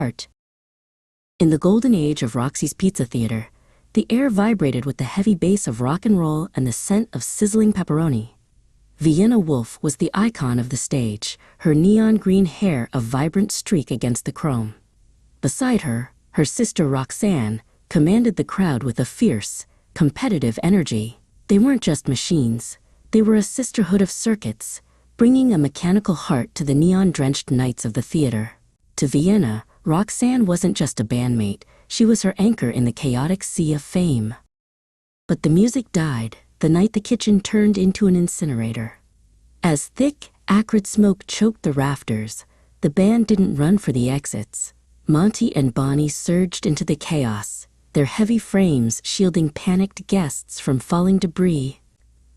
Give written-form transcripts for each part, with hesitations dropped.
heart. In the golden age of Roxy's Pizza Theater, the air vibrated with the heavy bass of rock and roll and the scent of sizzling pepperoni. Viënna Wolf was the icon of the stage, her neon green hair a vibrant streak against the chrome. Beside her, her sister Roxanne commanded the crowd with a fierce, competitive energy. They weren't just machines, they were a sisterhood of circuits, bringing a mechanical heart to the neon-drenched nights of the theater. To Viënna, Roxanne wasn't just a bandmate, she was her anchor in the chaotic sea of fame. But the music died the night the kitchen turned into an incinerator. As thick, acrid smoke choked the rafters, the band didn't run for the exits. Monty and Bonnie surged into the chaos, their heavy frames shielding panicked guests from falling debris.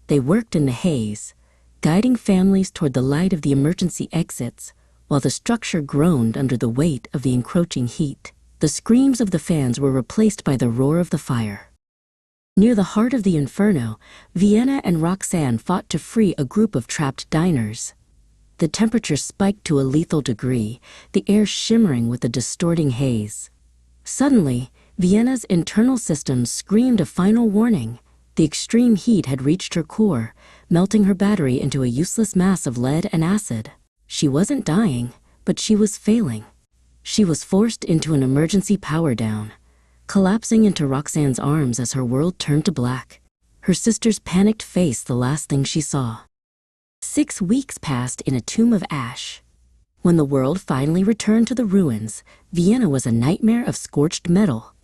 They worked in the haze, guiding families toward the light of the emergency exits, while the structure groaned under the weight of the encroaching heat. The screams of the fans were replaced by the roar of the fire. Near the heart of the inferno, Viënna and Roxanne fought to free a group of trapped diners. The temperature spiked to a lethal degree, the air shimmering with a distorting haze. Suddenly, Viënna's internal systems screamed a final warning. The extreme heat had reached her core, melting her battery into a useless mass of lead and acid. She wasn't dying, but she was failing. She was forced into an emergency power down, collapsing into Roxanne's arms as her world turned to black. Her sister's panicked face the last thing she saw. 6 weeks passed in a tomb of ash. When the world finally returned to the ruins, Viënna was a nightmare of scorched metal.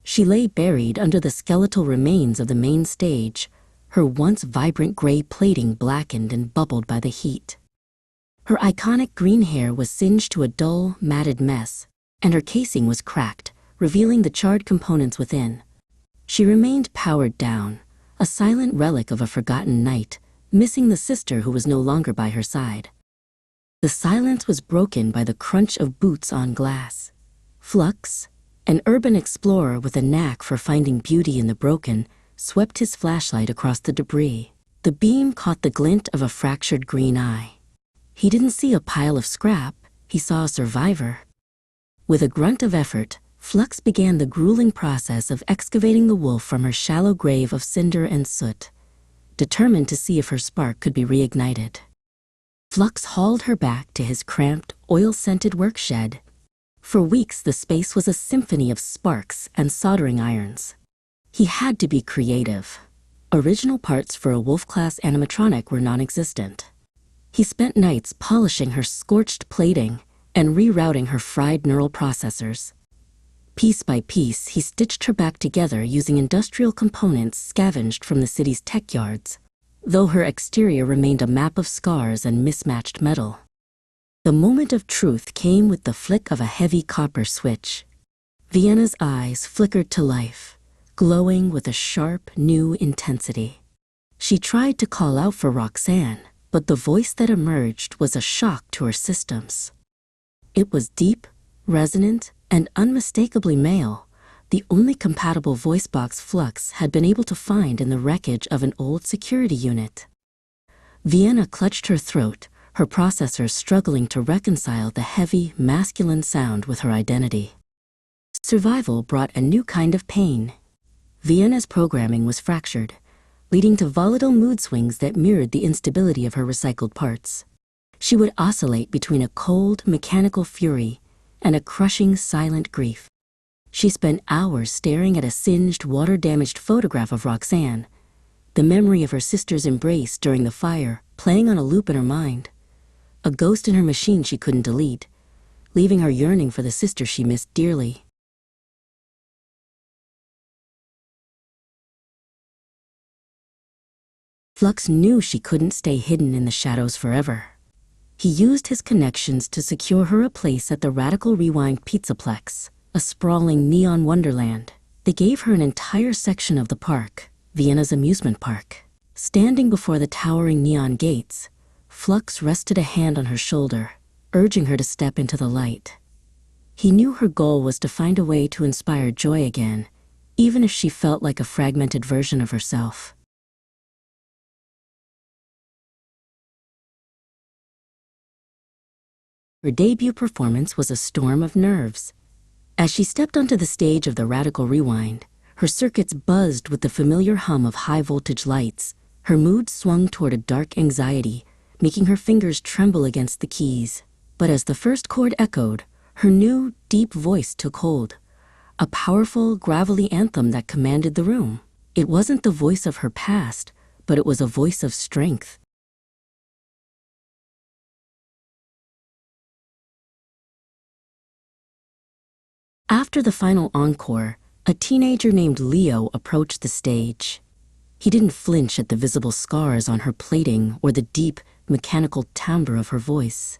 She lay buried under the skeletal remains of the main stage, her once vibrant gray plating blackened and bubbled by the heat. Her iconic green hair was singed to a dull, matted mess, and her casing was cracked, revealing the charred components within. She remained powered down, a silent relic of a forgotten night, missing the sister who was no longer by her side. The silence was broken by the crunch of boots on glass. Flux, an urban explorer with a knack for finding beauty in the broken, swept his flashlight across the debris. The beam caught the glint of a fractured green eye. He didn't see a pile of scrap, he saw a survivor. With a grunt of effort, Flux began the grueling process of excavating the wolf from her shallow grave of cinder and soot, determined to see if her spark could be reignited. Flux hauled her back to his cramped, oil-scented work shed. For weeks the space was a symphony of sparks and soldering irons. He had to be creative. Original parts for a Wolf-class animatronic were non-existent. He spent nights polishing her scorched plating and rerouting her fried neural processors. Piece by piece, he stitched her back together using industrial components scavenged from the city's tech yards, though her exterior remained a map of scars and mismatched metal. The moment of truth came with the flick of a heavy copper switch. Viënna's eyes flickered to life, glowing with a sharp, new intensity. She tried to call out for Roxanne, but the voice that emerged was a shock to her systems. It was deep, resonant, and unmistakably male, the only compatible voice box Flux had been able to find in the wreckage of an old security unit. Viënna clutched her throat, her processors struggling to reconcile the heavy, masculine sound with her identity. Survival brought a new kind of pain. Viënna's programming was fractured, leading to volatile mood swings that mirrored the instability of her recycled parts. She would oscillate between a cold, mechanical fury and a crushing, silent grief. She spent hours staring at a singed, water-damaged photograph of Roxanne, the memory of her sister's embrace during the fire playing on a loop in her mind, a ghost in her machine she couldn't delete, leaving her yearning for the sister she missed dearly. Flux knew she couldn't stay hidden in the shadows forever. He used his connections to secure her a place at the Radical Rewind Pizzaplex, a sprawling neon wonderland. They gave her an entire section of the park, Viënna's amusement park. Standing before the towering neon gates, Flux rested a hand on her shoulder, urging her to step into the light. He knew her goal was to find a way to inspire joy again, even if she felt like a fragmented version of herself. Her debut performance was a storm of nerves. As she stepped onto the stage of the Radical Rewind, her circuits buzzed with the familiar hum of high-voltage lights. Her mood swung toward a dark anxiety, making her fingers tremble against the keys. But as the first chord echoed, her new, deep voice took hold. A powerful, gravelly anthem that commanded the room. It wasn't the voice of her past, but it was a voice of strength. After the final encore, a teenager named Leo approached the stage. He didn't flinch at the visible scars on her plating or the deep, mechanical timbre of her voice.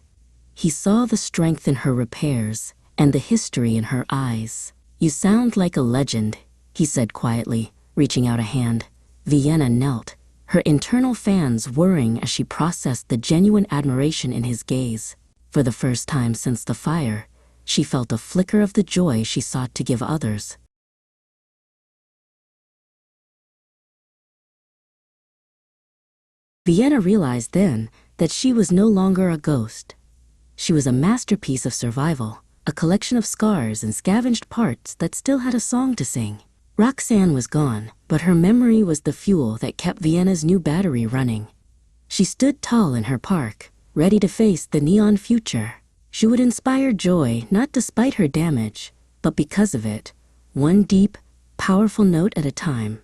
He saw the strength in her repairs and the history in her eyes. "You sound like a legend," he said quietly, reaching out a hand. Viënna knelt, her internal fans whirring as she processed the genuine admiration in his gaze. For the first time since the fire, she felt a flicker of the joy she sought to give others. Viënna realized then that she was no longer a ghost. She was a masterpiece of survival, a collection of scars and scavenged parts that still had a song to sing. Roxanne was gone, but her memory was the fuel that kept Viënna's new battery running. She stood tall in her park, ready to face the neon future. She would inspire joy not despite her damage, but because of it, one deep, powerful note at a time.